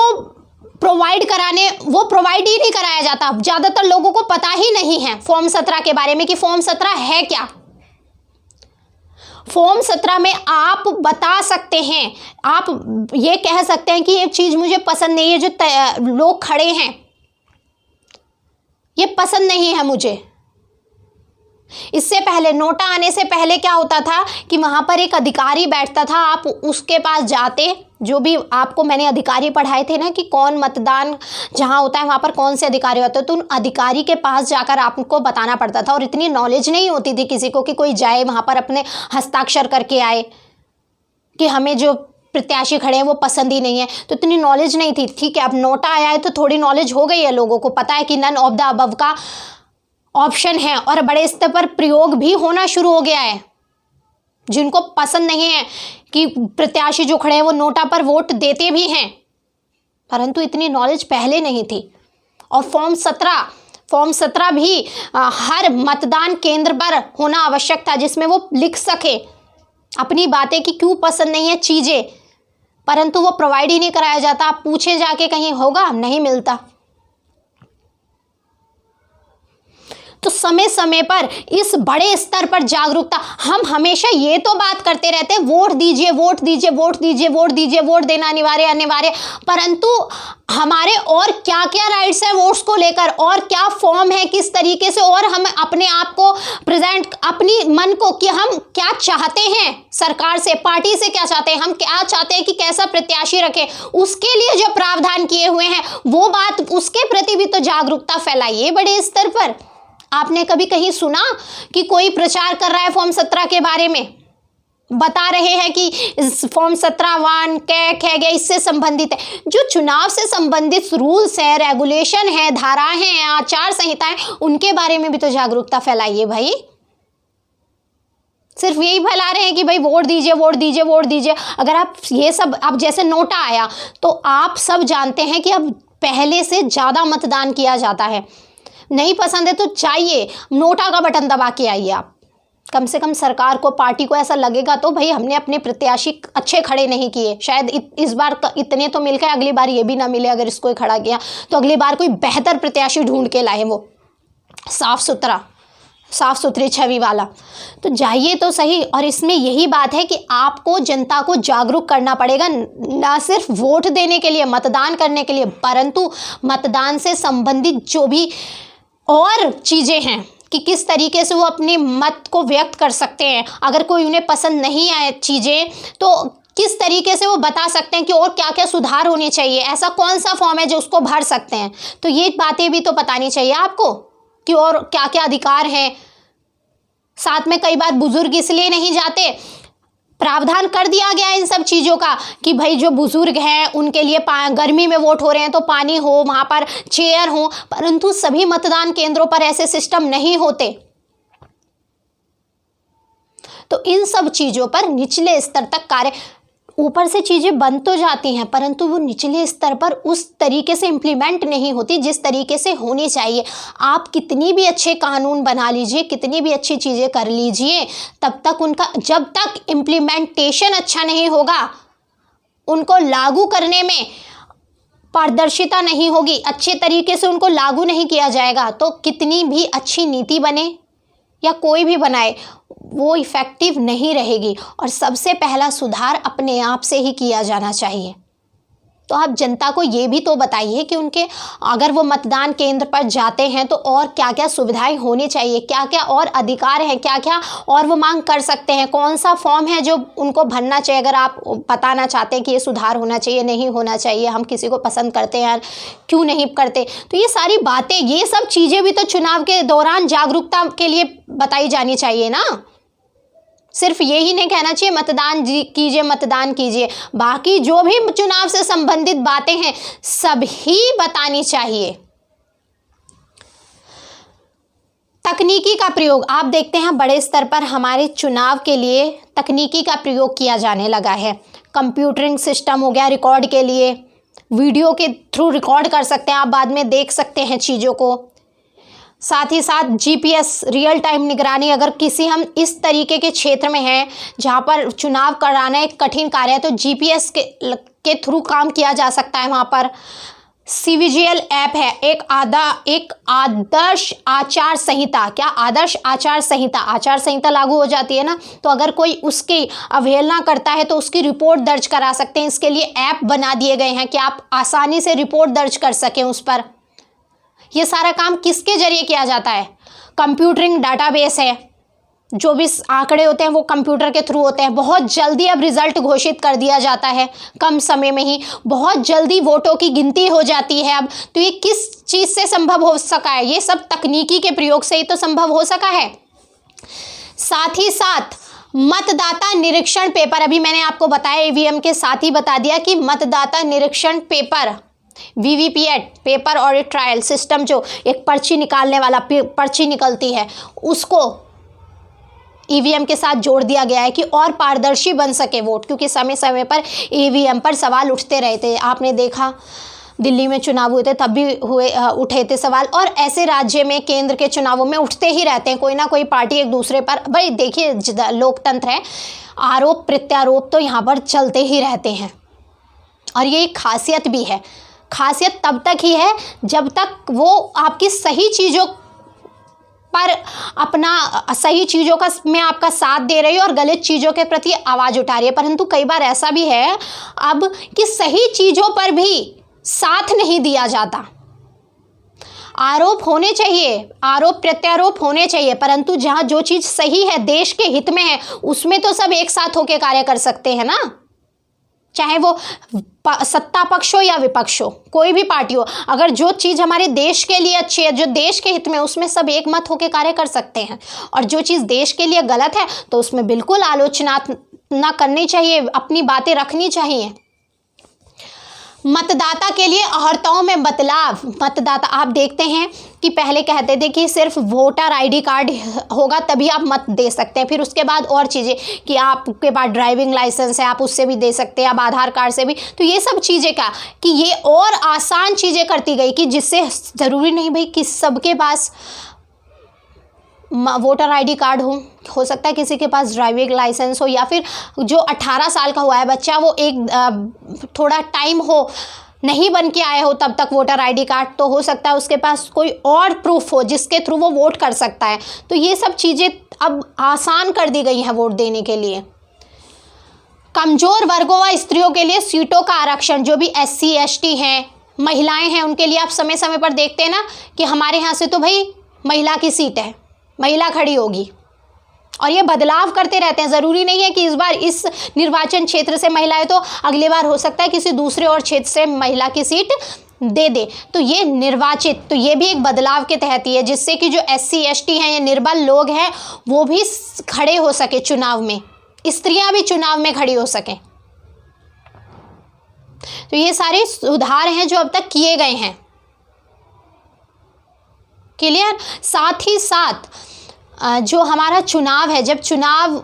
प्रोवाइड ही नहीं कराया जाता। ज़्यादातर लोगों को पता ही नहीं है फॉर्म 17 के बारे में कि फॉर्म 17 है क्या। फॉर्म 17 में आप बता सकते हैं, आप ये कह सकते हैं कि ये चीज़ मुझे पसंद नहीं है, जो लोग खड़े हैं ये पसंद नहीं है मुझे। इससे पहले, नोटा आने से पहले क्या होता था कि वहाँ पर एक अधिकारी बैठता था, आप उसके पास जाते, जो भी आपको मैंने अधिकारी पढ़ाए थे ना कि कौन मतदान जहाँ होता है वहाँ पर कौन से अधिकारी होते हैं, तो उन अधिकारी के पास जाकर आपको बताना पड़ता था। और इतनी नॉलेज नहीं होती थी किसी को कि कोई जाए वहाँ पर अपने हस्ताक्षर करके आए कि हमें जो प्रत्याशी खड़े हैं वो पसंद ही नहीं है, तो इतनी नॉलेज नहीं थी। ठीक है, अब नोटा आया है तो थोड़ी नॉलेज हो गई है, लोगों को पता है कि नन ऑफ द अबव का ऑप्शन है और बड़े स्तर पर प्रयोग भी होना शुरू हो गया है। जिनको पसंद नहीं है कि प्रत्याशी जो खड़े हैं वो नोटा पर वोट देते भी हैं, परंतु इतनी नॉलेज पहले नहीं थी। और फॉर्म 17 भी हर मतदान केंद्र पर होना आवश्यक था, जिसमें वो लिख सके अपनी बातें कि क्यों पसंद नहीं है चीज़ें, परंतु वो प्रोवाइड ही नहीं कराया जाता। आप पूछे जाके कहीं होगा, नहीं मिलता। तो समय समय पर इस बड़े स्तर पर जागरूकता, हम हमेशा ये तो बात करते रहते हैं वोट दीजिए, वोट दीजिए, वोट दीजिए, वोट दीजिए, वोट देना अनिवार्य, परंतु हमारे और क्या क्या राइट्स हैं वोट्स को लेकर, और क्या फॉर्म है, किस तरीके से, और हम अपने आप को प्रेजेंट, अपनी मन को कि हम क्या चाहते हैं सरकार से, पार्टी से क्या चाहते हैं, हम क्या चाहते हैं कि कैसा प्रत्याशी रखें, उसके लिए जो प्रावधान किए हुए हैं वो बात, उसके प्रति भी तो जागरूकता फैलाइए बड़े स्तर पर। आपने कभी कहीं सुना कि कोई प्रचार कर रहा है फॉर्म 17 के बारे में, बता रहे हैं कि फॉर्म 17(1) कह गया इससे संबंधित है। जो चुनाव से संबंधित रूल्स है, रेगुलेशन है, धाराएं हैं, आचार संहिताएं, उनके बारे में भी तो जागरूकता फैलाइए भाई। सिर्फ यही फैला रहे हैं कि भाई वोट दीजिए, वोट दीजिए, वोट दीजिए। अगर आप ये सब, अब जैसे नोटा आया तो आप सब जानते हैं कि अब पहले से ज़्यादा मतदान किया जाता है। नहीं पसंद है तो चाहिए नोटा का बटन दबा के आइए आप। कम से कम सरकार को, पार्टी को ऐसा लगेगा तो भाई हमने अपने प्रत्याशी अच्छे खड़े नहीं किए, शायद इस बार इतने तो मिल गए, अगली बार ये भी ना मिले। अगर इसको खड़ा किया तो अगली बार कोई बेहतर प्रत्याशी ढूंढ के लाए, वो साफ सुथरी छवि वाला। तो जाइए तो सही। और इसमें यही बात है कि आपको जनता को जागरूक करना पड़ेगा, ना सिर्फ वोट देने के लिए, मतदान करने के लिए, परंतु मतदान से संबंधित जो भी और चीज़ें हैं कि किस तरीके से वो अपने मत को व्यक्त कर सकते हैं। अगर कोई उन्हें पसंद नहीं आए चीज़ें तो किस तरीके से वो बता सकते हैं कि और क्या क्या सुधार होने चाहिए, ऐसा कौन सा फॉर्म है जो उसको भर सकते हैं। तो ये बातें भी तो बतानी चाहिए आपको कि और क्या क्या अधिकार हैं। साथ में कई बार बुजुर्ग इसलिए नहीं जाते, प्रावधान कर दिया गया इन सब चीज़ों का कि भाई जो बुजुर्ग हैं उनके लिए गर्मी में वोट हो रहे हैं तो पानी हो, वहाँ पर चेयर हो, परंतु सभी मतदान केंद्रों पर ऐसे सिस्टम नहीं होते। तो इन सब चीज़ों पर निचले स्तर तक कार्य, ऊपर से चीज़ें बन तो जाती हैं परंतु वो निचले स्तर पर उस तरीके से इम्प्लीमेंट नहीं होती जिस तरीके से होनी चाहिए। आप कितनी भी अच्छे कानून बना लीजिए, कितनी भी अच्छी चीज़ें कर लीजिए, तब तक उनका, जब तक इम्प्लीमेंटेशन अच्छा नहीं होगा, उनको लागू करने में पारदर्शिता नहीं होगी, अच्छे तरीके से उनको लागू नहीं किया जाएगा, तो कितनी भी अच्छी नीति बने या कोई भी बनाए वो इफ़ेक्टिव नहीं रहेगी। और सबसे पहला सुधार अपने आप से ही किया जाना चाहिए। तो आप जनता को ये भी तो बताइए कि उनके, अगर वो मतदान केंद्र पर जाते हैं तो और क्या क्या सुविधाएं होनी चाहिए, क्या क्या और अधिकार हैं, क्या क्या और वो मांग कर सकते हैं, कौन सा फॉर्म है जो उनको भरना चाहिए। अगर आप बताना चाहते हैं कि ये सुधार होना चाहिए, नहीं होना चाहिए, हम किसी को पसंद करते हैं यार, क्यों नहीं करते, तो ये सारी बातें, ये सब चीज़ें भी तो चुनाव के दौरान जागरूकता के लिए बताई जानी चाहिए ना। सिर्फ यही नहीं कहना चाहिए मतदान कीजिए, मतदान कीजिए, बाकी जो भी चुनाव से संबंधित बातें हैं सभी बतानी चाहिए। तकनीकी का प्रयोग, आप देखते हैं बड़े स्तर पर हमारे चुनाव के लिए तकनीकी का प्रयोग किया जाने लगा है। कंप्यूटरिंग सिस्टम हो गया, रिकॉर्ड के लिए, वीडियो के थ्रू रिकॉर्ड कर सकते हैं, आप बाद में देख सकते हैं चीज़ों को। साथ ही साथ जीपीएस, रियल टाइम निगरानी, अगर किसी हम इस तरीके के क्षेत्र में हैं जहाँ पर चुनाव कराना एक कठिन कार्य है तो जीपीएस के थ्रू काम किया जा सकता है। वहाँ पर सीवीजीएल ऐप है, एक आदर्श आचार संहिता, क्या आदर्श आचार संहिता लागू हो जाती है ना, तो अगर कोई उसकी अवहेलना करता है तो उसकी रिपोर्ट दर्ज करा सकते हैं। इसके लिए ऐप बना दिए गए हैं कि आप आसानी से रिपोर्ट दर्ज कर सकें उस पर। ये सारा काम किसके जरिए किया जाता है? कंप्यूटरिंग डाटाबेस है, जो भी आंकड़े होते हैं वो कंप्यूटर के थ्रू होते हैं। बहुत जल्दी अब रिजल्ट घोषित कर दिया जाता है, कम समय में ही बहुत जल्दी वोटों की गिनती हो जाती है अब। तो ये किस चीज़ से संभव हो सका है? ये सब तकनीकी के प्रयोग से ही तो संभव हो सका है। साथ ही साथ मतदाता निरीक्षण पेपर, अभी मैंने आपको बताया, ईवीएम के साथ ही बता दिया कि मतदाता निरीक्षण पेपर, वीवीपीएट पेपर और ट्रायल सिस्टम, जो एक पर्ची निकालने वाला पर्ची निकलती है, उसको ईवीएम के साथ जोड़ दिया गया है कि और पारदर्शी बन सके वोट, क्योंकि समय समय पर ईवीएम पर सवाल उठते रहते। आपने देखा दिल्ली में चुनाव हुए थे तब भी उठे थे सवाल, और ऐसे राज्य में केंद्र के चुनावों में उठते ही रहते हैं। कोई ना कोई पार्टी एक दूसरे पर, भाई देखिए लोकतंत्र है, आरोप प्रत्यारोप तो यहाँ पर चलते ही रहते हैं। और ये एक खासियत भी है। खासियत तब तक ही है जब तक वो आपकी सही चीज़ों पर सही चीज़ों का में आपका साथ दे रही है और गलत चीज़ों के प्रति आवाज़ उठा रही है। परंतु कई बार ऐसा भी है अब कि सही चीज़ों पर भी साथ नहीं दिया जाता। आरोप होने चाहिए, आरोप प्रत्यारोप होने चाहिए, परंतु जहाँ जो चीज़ सही है, देश के हित में है, उसमें तो सब एक साथ होकर कार्य कर सकते हैं ना। चाहे वो सत्ता पक्ष हो या विपक्ष हो, कोई भी पार्टी हो, अगर जो चीज़ हमारे देश के लिए अच्छी है, जो देश के हित में, उसमें सब एक मत होकर कार्य कर सकते हैं। और जो चीज़ देश के लिए गलत है तो उसमें बिल्कुल आलोचना ना करनी चाहिए, अपनी बातें रखनी चाहिए। मतदाता के लिए अहर्ताओं में बदलाव। मतदाता, आप देखते हैं कि पहले कहते थे कि सिर्फ वोटर आईडी कार्ड होगा तभी आप मत दे सकते हैं, फिर उसके बाद और चीज़ें कि आपके पास ड्राइविंग लाइसेंस है आप उससे भी दे सकते हैं, आप आधार कार्ड से भी। तो ये सब चीज़ें क्या कि ये और आसान चीज़ें करती गई कि जिससे ज़रूरी नहीं भाई कि सबके पास वोटर आईडी कार्ड हो सकता है किसी के पास ड्राइविंग लाइसेंस हो, या फिर जो 18 साल का हुआ है बच्चा वो एक थोड़ा टाइम हो नहीं बन के आए हो तब तक वोटर आईडी कार्ड, तो हो सकता है उसके पास कोई और प्रूफ हो जिसके थ्रू वो वोट कर सकता है। तो ये सब चीज़ें अब आसान कर दी गई हैं वोट देने के लिए। कमज़ोर वर्गों व स्त्रियों के लिए सीटों का आरक्षण, जो भी SC ST हैं, महिलाएं हैं, उनके लिए आप समय समय पर देखते हैं ना कि हमारे यहाँ से तो भाई महिला की सीट है, महिला खड़ी होगी, और ये बदलाव करते रहते हैं। ज़रूरी नहीं है कि इस बार इस निर्वाचन क्षेत्र से महिला है तो अगली बार हो सकता है किसी दूसरे और क्षेत्र से महिला की सीट दे दे। तो ये निर्वाचित, तो ये भी एक बदलाव के तहत ही है, जिससे कि जो SC ST हैं या निर्बल लोग हैं वो भी खड़े हो सके चुनाव में, स्त्रियां भी चुनाव में खड़ी हो सकें। तो ये सारे सुधार हैं जो अब तक किए गए हैं। क्लियर। साथ ही साथ जो हमारा चुनाव है, जब चुनाव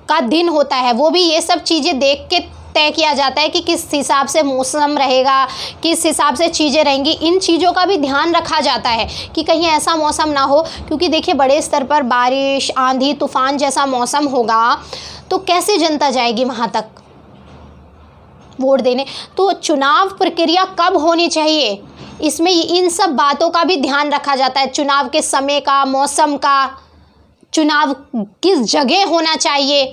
का दिन होता है वो भी ये सब चीज़ें देख के तय किया जाता है कि किस हिसाब से मौसम रहेगा, किस हिसाब से चीज़ें रहेंगी। इन चीज़ों का भी ध्यान रखा जाता है कि कहीं ऐसा मौसम ना हो, क्योंकि देखिए बड़े स्तर पर बारिश, आंधी, तूफान जैसा मौसम होगा तो कैसे जनता जाएगी वहाँ तक वोट देने। तो चुनाव प्रक्रिया कब होनी चाहिए, इसमें इन सब बातों का भी ध्यान रखा जाता है। चुनाव के समय का, मौसम का, चुनाव किस जगह होना चाहिए,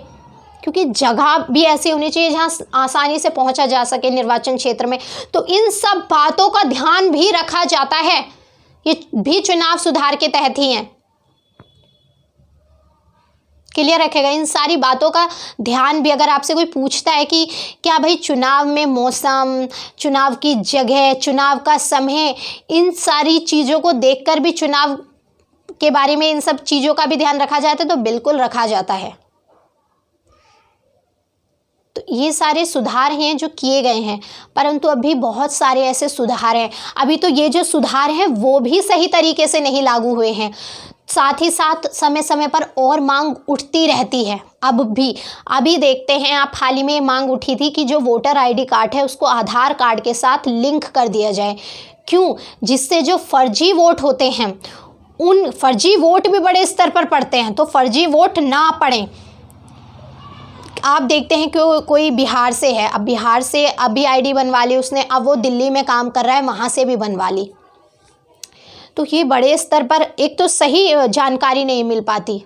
क्योंकि जगह भी ऐसी होनी चाहिए जहां आसानी से पहुंचा जा सके निर्वाचन क्षेत्र में। तो इन सब बातों का ध्यान भी रखा जाता है, ये भी चुनाव सुधार के तहत ही हैं। क्लियर रखेगा। इन सारी बातों का ध्यान भी, अगर आपसे कोई पूछता है कि क्या भाई चुनाव में मौसम, चुनाव की जगह, चुनाव का समय, इन सारी चीज़ों को देखकर भी चुनाव के बारे में इन सब चीज़ों का भी ध्यान रखा जाता है, तो बिल्कुल रखा जाता है। तो ये सारे सुधार हैं जो किए गए हैं, परंतु अभी बहुत सारे ऐसे सुधार हैं, अभी तो ये जो सुधार हैं वो भी सही तरीके से नहीं लागू हुए हैं। साथ ही साथ समय समय पर और मांग उठती रहती है। अब भी अभी देखते हैं, आप हाल ही में मांग उठी थी कि जो वोटर आईडी कार्ड है उसको आधार कार्ड के साथ लिंक कर दिया जाए। क्यों? जिससे जो फर्जी वोट होते हैं, उन फर्जी वोट भी बड़े स्तर पर पड़ते हैं, तो फर्जी वोट ना पड़ें। आप देखते हैं कि कोई बिहार से है, अब बिहार से अभी आईडी बनवा ली उसने, अब वो दिल्ली में काम कर रहा है, वहाँ से भी बनवा ली। तो ये बड़े स्तर पर एक तो सही जानकारी नहीं मिल पाती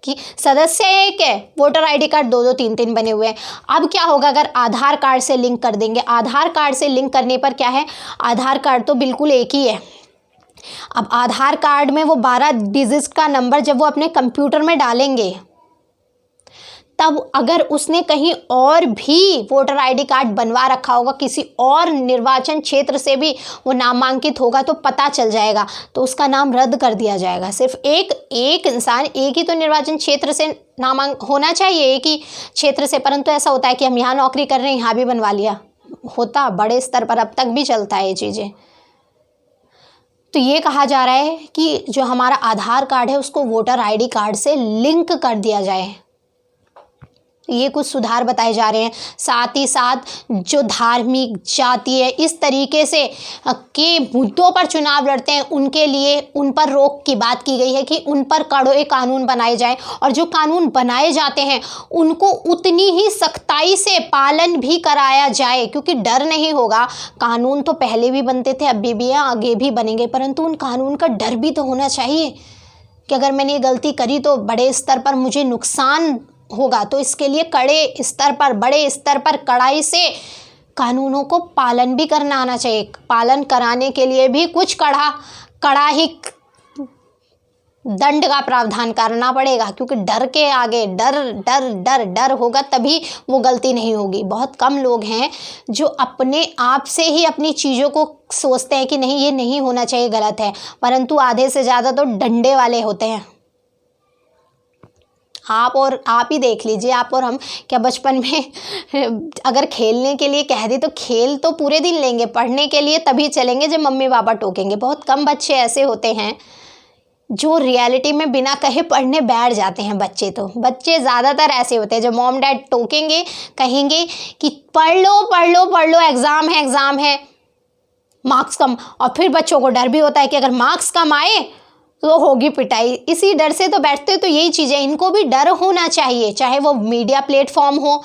कि सदस्य एक है, वोटर आईडी कार्ड 2-2 3-3 बने हुए हैं। अब क्या होगा अगर आधार कार्ड से लिंक कर देंगे? आधार कार्ड से लिंक करने पर क्या है, आधार कार्ड तो बिल्कुल एक ही है। अब आधार कार्ड में वो 12 डिजिट का नंबर जब वो अपने कंप्यूटर में डालेंगे तब अगर उसने कहीं और भी वोटर आईडी कार्ड बनवा रखा होगा, किसी और निर्वाचन क्षेत्र से भी वो नामांकित होगा, तो पता चल जाएगा, तो उसका नाम रद्द कर दिया जाएगा। सिर्फ एक इंसान एक ही तो निर्वाचन क्षेत्र से होना चाहिए, एक ही क्षेत्र से, परंतु ऐसा होता है कि हम यहाँ नौकरी कर रहे हैं, यहाँ भी बनवा लिया, होता बड़े स्तर पर अब तक भी चलता है ये चीज़ें। तो ये कहा जा रहा है कि जो हमारा आधार कार्ड है उसको वोटर आईडी कार्ड से लिंक कर दिया जाए। ये कुछ सुधार बताए जा रहे हैं। साथ ही साथ जो धार्मिक, जातीय, इस तरीके से के मुद्दों पर चुनाव लड़ते हैं उनके लिए उन पर रोक की बात की गई है कि उन पर कड़े कानून बनाए जाएं, और जो कानून बनाए जाते हैं उनको उतनी ही सख्ताई से पालन भी कराया जाए, क्योंकि डर नहीं होगा। कानून तो पहले भी बनते थे, अभी भी आगे भी बनेंगे, परंतु उन कानून का डर भी तो होना चाहिए कि अगर मैंने ये गलती करी तो बड़े स्तर पर मुझे नुकसान होगा। तो इसके लिए बड़े स्तर पर कड़ाई से कानूनों को पालन भी करना आना चाहिए। पालन कराने के लिए भी कुछ कड़ा ही दंड का प्रावधान करना पड़ेगा, क्योंकि डर के आगे डर होगा तभी वो गलती नहीं होगी। बहुत कम लोग हैं जो अपने आप से ही अपनी चीज़ों को सोचते हैं कि नहीं ये नहीं होना चाहिए, गलत है, परंतु आधे से ज़्यादा तो डंडे वाले होते हैं। आप ही देख लीजिए, आप और हम क्या बचपन में अगर खेलने के लिए कह दे तो खेल तो पूरे दिन लेंगे, पढ़ने के लिए तभी चलेंगे जब मम्मी पापा टोकेंगे। बहुत कम बच्चे ऐसे होते हैं जो रियलिटी में बिना कहे पढ़ने बैठ जाते हैं। बच्चे ज़्यादातर ऐसे होते हैं जो मॉम डैड टोकेंगे, कहेंगे कि पढ़ लो, एग्ज़ाम है, मार्क्स कम, और फिर बच्चों को डर भी होता है कि अगर मार्क्स कम आए तो होगी पिटाई। इसी डर से तो बैठते, तो यही चीज़ें, इनको भी डर होना चाहिए, चाहे वो मीडिया प्लेटफॉर्म हो,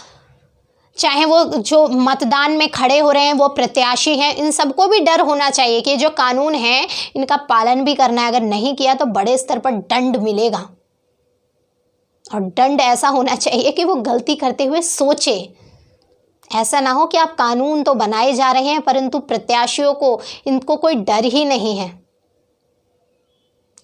चाहे वो जो मतदान में खड़े हो रहे हैं वो प्रत्याशी हैं, इन सबको भी डर होना चाहिए कि जो कानून है इनका पालन भी करना है। अगर नहीं किया तो बड़े स्तर पर दंड मिलेगा, और दंड ऐसा होना चाहिए कि वो गलती करते हुए सोचे। ऐसा ना हो कि आप कानून तो बनाए जा रहे हैं परंतु प्रत्याशियों को इनको कोई डर ही नहीं है,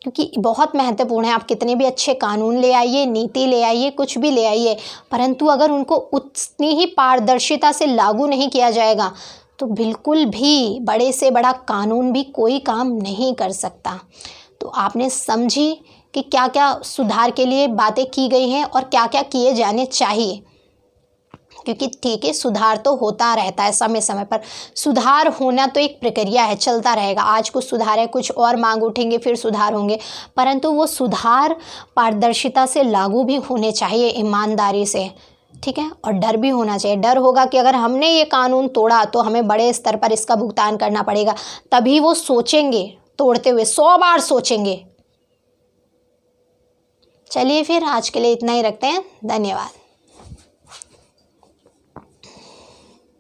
क्योंकि बहुत महत्वपूर्ण है। आप कितने भी अच्छे कानून ले आइए, नीति ले आइए, कुछ भी ले आइए, परंतु अगर उनको उतनी ही पारदर्शिता से लागू नहीं किया जाएगा तो बिल्कुल भी बड़े से बड़ा कानून भी कोई काम नहीं कर सकता। तो आपने समझी कि क्या क्या सुधार के लिए बातें की गई हैं और क्या क्या किए जाने चाहिए, क्योंकि ठीक है, सुधार तो होता रहता है, समय समय पर सुधार होना तो एक प्रक्रिया है, चलता रहेगा। आज कुछ सुधार है, कुछ और मांग उठेंगे, फिर सुधार होंगे, परंतु वो सुधार पारदर्शिता से लागू भी होने चाहिए, ईमानदारी से, ठीक है। और डर भी होना चाहिए। डर होगा कि अगर हमने ये कानून तोड़ा तो हमें बड़े स्तर पर इसका भुगतान करना पड़ेगा, तभी वो सोचेंगे, तोड़ते हुए 100 बार सोचेंगे। चलिए फिर आज के लिए इतना ही रखते हैं। धन्यवाद।